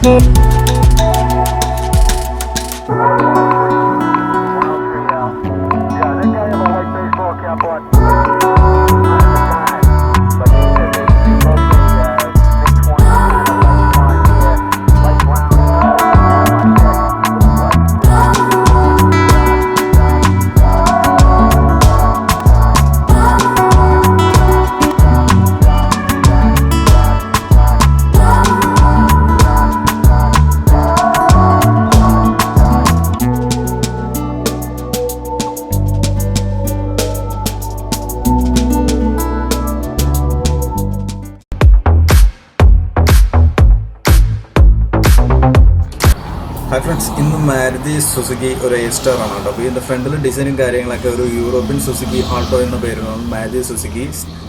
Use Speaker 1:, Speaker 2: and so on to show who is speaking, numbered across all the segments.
Speaker 1: Hi friends, ഇന്ന് Maruti Suzuki ഒരു A-Star ആണ് കേട്ടോ. അപ്പോൾ ഇതിൻ്റെ ഫ്രണ്ടിലെ ഡിസൈനും കാര്യങ്ങളൊക്കെ ഒരു യൂറോപ്യൻ സുസുക്കി ആൾട്ടോ എന്ന പേരിലാണ് മാരുതി സുസുക്കി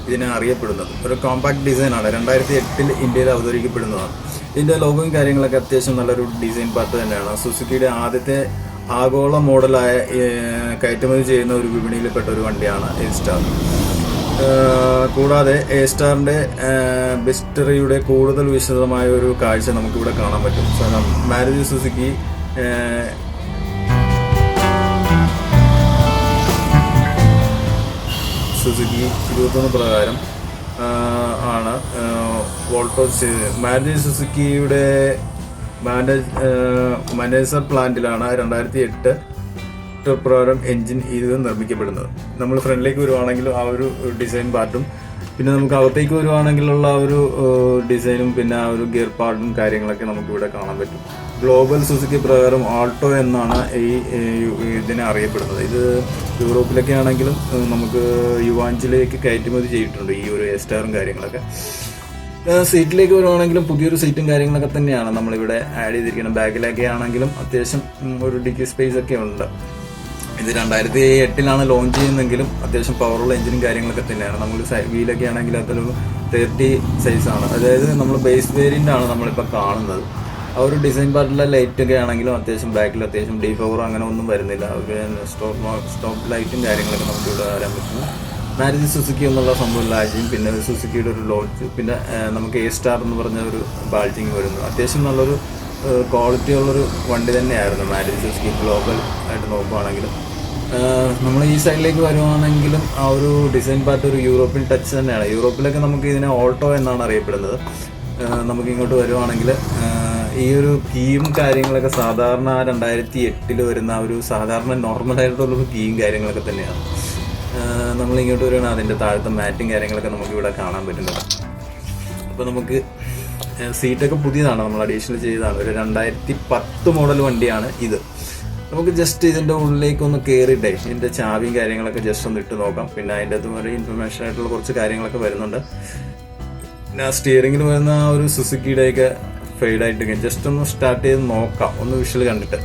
Speaker 1: ഇതിനെ അറിയപ്പെടുന്നത്. ഒരു കോമ്പാക്ട് ഡിസൈനാണ്, 2008 ഇന്ത്യയിൽ അവതരിക്കപ്പെടുന്നതാണ്. ഇതിൻ്റെ ലോഗോയും കാര്യങ്ങളൊക്കെ അത്യാവശ്യം നല്ലൊരു ഡിസൈൻ പാർട്ട് തന്നെയാണ്. സുസുക്കിയുടെ ആദ്യത്തെ ആഗോള മോഡലായ കയറ്റുമതി ചെയ്യുന്ന ഒരു വിപണിയിൽപ്പെട്ട ഒരു വണ്ടിയാണ് A-Star. കൂടാതെ A-Starന്റെ ഹിസ്റ്ററിയുടെ കൂടുതൽ വിശദമായ ഒരു കാഴ്ച നമുക്കിവിടെ കാണാൻ പറ്റും. മാരുതി സുസുക്കി സുസുക്കി 21 പ്രകാരം ആണ് വോൾട്ടോ മാരുതി സുസുക്കിയുടെ മാനേജർ പ്ലാന്റിലാണ് 2008 പ്രകാരം എൻജിൻ ഇത് നിർമ്മിക്കപ്പെടുന്നത്. നമ്മൾ ഫ്രണ്ടിലേക്ക് വരുവാണെങ്കിലും ആ ഒരു ഡിസൈൻ പാർട്ടും, പിന്നെ നമുക്ക് അകത്തേക്ക് വരുവാണെങ്കിലുള്ള ആ ഒരു ഡിസൈനും, പിന്നെ ആ ഒരു ഗിയർ പാർട്ടും കാര്യങ്ങളൊക്കെ നമുക്കിവിടെ കാണാൻ പറ്റും. ഗ്ലോബൽ സുസുക്കി പ്രകാരം ആൾട്ടോ എന്നാണ് ഇതിനെ അറിയപ്പെടുന്നത്. ഇത് യൂറോപ്പിലൊക്കെ ആണെങ്കിലും നമുക്ക് യുവാഞ്ചിലേക്ക് കയറ്റുമതി ചെയ്തിട്ടുണ്ട് ഈ ഒരു A-Starും കാര്യങ്ങളൊക്കെ. സീറ്റിലേക്ക് വരുവാണെങ്കിലും പുതിയൊരു സീറ്റും കാര്യങ്ങളൊക്കെ തന്നെയാണ് നമ്മളിവിടെ ആഡ് ചെയ്തിരിക്കുന്നത്. ബാഗിലൊക്കെ ആണെങ്കിലും അത്യാവശ്യം ഒരു ഡിക്കി സ്പേസ് ഒക്കെ ഉണ്ട്. ഇത് 2008 ലോഞ്ച് ചെയ്യുന്നെങ്കിലും അത്യാവശ്യം പവറുള്ള എഞ്ചിനും കാര്യങ്ങളൊക്കെ തന്നെയാണ്. നമ്മൾ വീലൊക്കെ ആണെങ്കിൽ അതൊരു 30 സൈസാണ്. അതായത് നമ്മൾ ബേസ് വേരിയൻ്റ് ആണ് നമ്മളിപ്പോൾ കാണുന്നത്. ആ ഒരു ഡിസൈൻ പാർട്ടിലെ ലൈറ്റൊക്കെ ആണെങ്കിലും അത്യാവശ്യം ബാക്കിൽ അത്യാവശ്യം ഡീഫവർ അങ്ങനെ ഒന്നും വരുന്നില്ല. സ്റ്റോപ്പ് ലൈറ്റും കാര്യങ്ങളൊക്കെ നമുക്ക് ഇവിടെ വരാൻ പറ്റും. മാരുതി സുസുക്കി എന്നുള്ള സംഭവം ലാജിയും, പിന്നെ സുസുക്കിയുടെ ഒരു ലോഡ്ജ്, പിന്നെ നമുക്ക് A-Star എന്ന് പറഞ്ഞ ഒരു ബാൾജിങ് വരുന്നു. അത്യാവശ്യം നല്ലൊരു ക്വാളിറ്റി ഉള്ളൊരു വണ്ടി തന്നെയായിരുന്നു മാരുതി സുസുക്കി ഗ്ലോബൽ ആയിട്ട് നോക്കുകയാണെങ്കിലും. നമ്മൾ ഈ സൈഡിലേക്ക് വരുവാണെങ്കിലും ആ ഒരു ഡിസൈൻ പാർട്ട് ഒരു യൂറോപ്യൻ ടച്ച് തന്നെയാണ്. യൂറോപ്പിലൊക്കെ നമുക്ക് ഇതിനെ ഓൾട്ടോ എന്നാണ് അറിയപ്പെടുന്നത്. നമുക്ക് ഇങ്ങോട്ട് വരുവാണെങ്കിൽ ഈ ഒരു കീയും കാര്യങ്ങളൊക്കെ സാധാരണ 2008 വരുന്ന ആ ഒരു സാധാരണ നോർമലായിട്ടുള്ളൊരു കീയും കാര്യങ്ങളൊക്കെ തന്നെയാണ്. നമ്മളിങ്ങോട്ട് വരുവാണെങ്കിൽ അതിൻ്റെ താഴത്തെ മാറ്റും കാര്യങ്ങളൊക്കെ നമുക്കിവിടെ കാണാൻ പറ്റുന്നത്. അപ്പോൾ നമുക്ക് സീറ്റൊക്കെ പുതിയതാണ്, നമ്മൾ അഡീഷണൽ ചെയ്തതാണ്. ഒരു 2010 മോഡൽ വണ്ടിയാണ് ഇത്. നമുക്ക് ജസ്റ്റ് ഇതിൻ്റെ ഉള്ളിലേക്ക് ഒന്ന് കയറിയിട്ടേ ഇതിൻ്റെ ചാവിയും കാര്യങ്ങളൊക്കെ ജസ്റ്റ് ഒന്ന് ഇട്ട് നോക്കാം. പിന്നെ അതിൻ്റെ അകത്ത് ഒരു ഇൻഫർമേഷൻ ആയിട്ടുള്ള കുറച്ച് കാര്യങ്ങളൊക്കെ വരുന്നുണ്ട്. പിന്നെ ആ സ്റ്റിയറിങ്ങിൽ വരുന്ന ആ ഒരു സുസുക്കിയുടെയൊക്കെ ഫെയ്ഡായിട്ട് ജസ്റ്റ് ഒന്ന് സ്റ്റാർട്ട് ചെയ്ത് നോക്കാം, ഒന്ന് വിഷ്വൽ കണ്ടിട്ട്.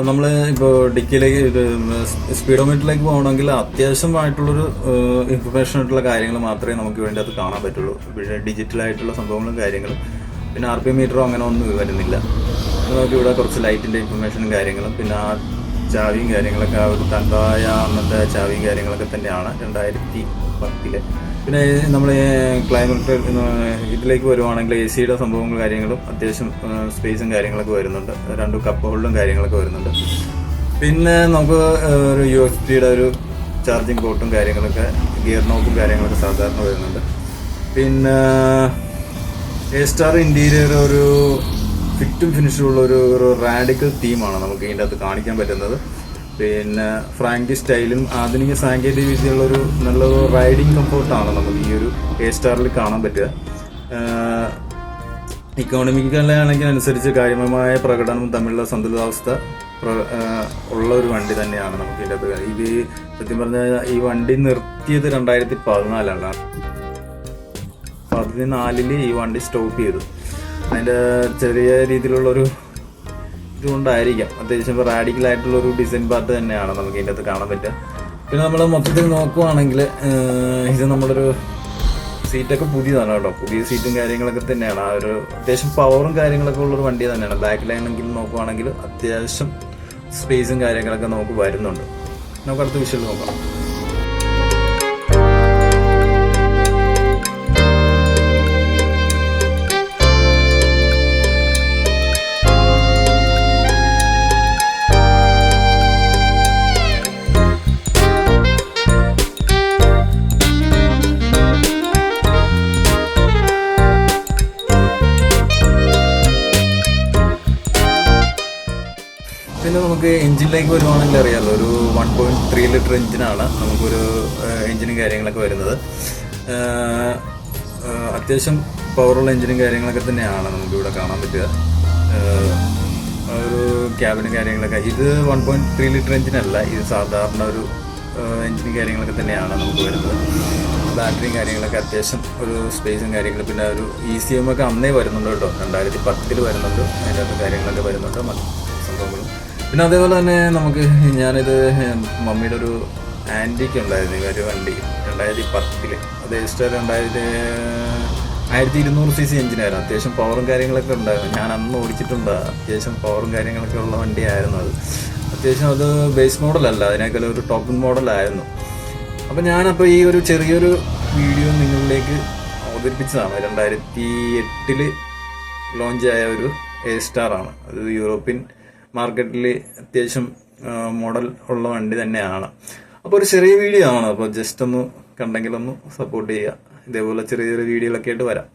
Speaker 1: നമ്മൾ ഇപ്പോൾ ഡിക്കിയിലേക്ക് സ്പീഡോമീറ്ററിലേക്ക് പോകണമെങ്കിൽ അത്യാവശ്യമായിട്ടുള്ളൊരു ഇൻഫർമേഷൻ ആയിട്ടുള്ള കാര്യങ്ങൾ മാത്രമേ നമുക്ക് വേണ്ടി അത് കാണാൻ പറ്റുള്ളൂ. പിന്നെ ഡിജിറ്റലായിട്ടുള്ള സംഭവങ്ങളും കാര്യങ്ങളും, പിന്നെ RPM മീറ്ററോ അങ്ങനെ ഒന്നും വരുന്നില്ല. നമുക്കിവിടെ കുറച്ച് ലൈറ്റിൻ്റെ ഇൻഫർമേഷനും കാര്യങ്ങളും, പിന്നെ ആ ചാവിയും കാര്യങ്ങളൊക്കെ ആ ഒരു തന്തായ അന്നത്തെ ചാവിയും കാര്യങ്ങളൊക്കെ തന്നെയാണ് 2010. പിന്നെ നമ്മൾ ക്ലൈമറ്റ് ഇതിലേക്ക് വരുവാണെങ്കിൽ AC-യുടെ സംഭവങ്ങളും കാര്യങ്ങളും അത്യാവശ്യം സ്പേസും കാര്യങ്ങളൊക്കെ വരുന്നുണ്ട്. 2 കപ്പ് ഹോൾഡും കാര്യങ്ങളൊക്കെ വരുന്നുണ്ട്. പിന്നെ നമുക്ക് ഒരു USB-യുടെ ഒരു ചാർജിങ് പോർട്ടും കാര്യങ്ങളൊക്കെ, ഗിയർ നോക്കും കാര്യങ്ങളൊക്കെ സാധാരണ വരുന്നുണ്ട്. പിന്നെ A-Star ഇൻറ്റീരിയർ ഒരു ഫിറ്റും ഫിനിഷുള്ള ഒരു റാഡിക്കൽ തീമാണ് നമുക്ക് ഇതിൻ്റെ അകത്ത് കാണിക്കാൻ പറ്റുന്നത്. പിന്നെ ഫ്രാങ്കി സ്റ്റൈലും ആധുനിക സാങ്കേതിക വിദ്യയുള്ളൊരു നല്ലൊരു റൈഡിങ് കംഫോർട്ടാണ് നമുക്ക് ഈ ഒരു A-Starൽ കാണാൻ പറ്റുക. ഇക്കോണമിക്കലാണെങ്കിൽ അനുസരിച്ച് കാര്യമായ പ്രകടനവും തമ്മിലുള്ള സന്തുലിതാവസ്ഥ ഉള്ള ഒരു വണ്ടി തന്നെയാണ് നമുക്ക് ഇതിൻ്റെ അകത്ത്. ഇത് സത്യം പറഞ്ഞാൽ ഈ വണ്ടി നിർത്തിയത് 2014 14 ഈ വണ്ടി സ്റ്റോപ്പ് ചെയ്തു. അതിൻ്റെ ചെറിയ രീതിയിലുള്ളൊരു ഇതുകൊണ്ടായിരിക്കാം അത്യാവശ്യം റാഡിക്കൽ ആയിട്ടുള്ള ഒരു ഡിസൈൻ പാർട്ട് തന്നെയാണ് നമുക്ക് ഇതിൻ്റെ അകത്ത് കാണാൻ പറ്റുക. പിന്നെ നമ്മൾ മൊത്തത്തിൽ നോക്കുവാണെങ്കിൽ ഇത് നമ്മളൊരു സീറ്റൊക്കെ പുതിയതാണ് കേട്ടോ. പുതിയ സീറ്റും കാര്യങ്ങളൊക്കെ തന്നെയാണ്. ആ ഒരു അത്യാവശ്യം പവറും കാര്യങ്ങളൊക്കെ ഉള്ളൊരു വണ്ടി തന്നെയാണ്. ബാക്കിലാണെങ്കിൽ നോക്കുവാണെങ്കിൽ അത്യാവശ്യം സ്പേസും കാര്യങ്ങളൊക്കെ നമുക്ക് വരുന്നുണ്ട്. നമുക്ക് അടുത്ത വിഷ്വൽ നോക്കാം. പിന്നെ നമുക്ക് എഞ്ചിനിലേക്ക് വരുവാണെങ്കിൽ അറിയാമല്ലോ, ഒരു 1.3 ലിറ്റർ എഞ്ചിനാണ് നമുക്കൊരു എഞ്ചിനും കാര്യങ്ങളൊക്കെ വരുന്നത്. അത്യാവശ്യം പവറുള്ള എഞ്ചിനും കാര്യങ്ങളൊക്കെ തന്നെയാണ് നമുക്കിവിടെ കാണാൻ പറ്റുക. ഒരു ക്യാബിനും കാര്യങ്ങളൊക്കെ ഇത് 1.3 ലിറ്റർ എഞ്ചിനല്ല, ഇത് സാധാരണ ഒരു എഞ്ചിനും കാര്യങ്ങളൊക്കെ തന്നെയാണ് നമുക്ക് വരുന്നത്. ബാറ്ററിയും കാര്യങ്ങളൊക്കെ അത്യാവശ്യം ഒരു സ്പേസും കാര്യങ്ങളും, പിന്നെ ഒരു ECM ഒക്കെ അന്നേ വരുന്നുണ്ട് കേട്ടോ. 2010 വരുന്നുണ്ട്. അതിൻ്റെ അകത്ത് കാര്യങ്ങളൊക്കെ വരുന്നുണ്ട്, മറ്റു സംഭവങ്ങളും. പിന്നെ അതേപോലെ തന്നെ നമുക്ക് ഞാനിത് മമ്മിയുടെ ഒരു ആൻറ്റിക്ക് ഉണ്ടായിരുന്നു ഈ ഒരു വണ്ടി 2010. അത് എക്സ്ട്രാ 1200 cc എഞ്ചിനായിരുന്നു. അത്യാവശ്യം പവറും കാര്യങ്ങളൊക്കെ ഉണ്ടായിരുന്നു. ഞാൻ അന്ന് ഓടിച്ചിട്ടുണ്ട്. അത്യാവശ്യം പവറും കാര്യങ്ങളൊക്കെ ഉള്ള വണ്ടിയായിരുന്നു അത്. അത്യാവശ്യം അത് ബേസ് മോഡലല്ല, അതിനേക്കാൾ ഒരു ടോപ്പ് മോഡലായിരുന്നു. അപ്പം ഞാനപ്പോൾ ഈ ഒരു ചെറിയൊരു വീഡിയോ നിങ്ങളിലേക്ക് അവതരിപ്പിച്ചതാണ്. 2008 ലോഞ്ച് ആയ ഒരു A-Star ആണ്. അത് യൂറോപ്യൻ മാർക്കറ്റിൽ അത്യാവശ്യം മോഡൽ ഉള്ള വണ്ടി തന്നെയാണ്. അപ്പോൾ ഒരു ചെറിയ വീഡിയോ ആണ്. അപ്പോൾ ജസ്റ്റ് ഒന്ന് കണ്ടെങ്കിലൊന്ന് സപ്പോർട്ട് ചെയ്യുക. ഇതേപോലെ ചെറിയ ചെറിയ വീഡിയോകളൊക്കെ ആയിട്ട് വരാം.